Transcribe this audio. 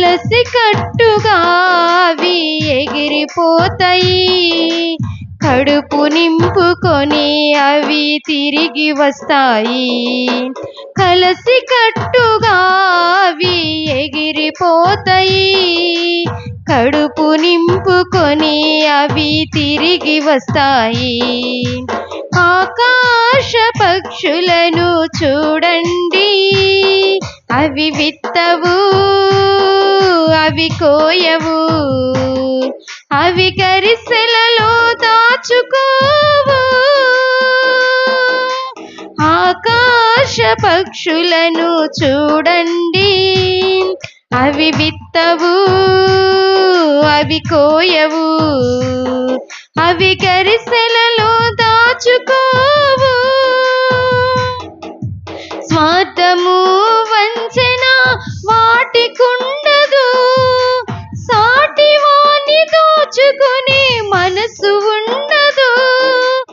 కలసి కట్టుగా అవి ఎగిరిపోతాయి, కడుపు నింపుకొని అవి తిరిగి వస్తాయి. కలసి కట్టుగా అవి ఎగిరిపోతాయి, కడుపు నింపుకొని అవి తిరిగి వస్తాయి. ఆకాశ పక్షులను చూడండి, అవి విత్తవు, అవి కోయవు, అవి గరిసెలలో దాచుకోవు. ఆకాశ పక్షులను చూడండి, అవి విత్తవు, అవి కోయవు, అవి గరిసెలలో దాచుకోవు.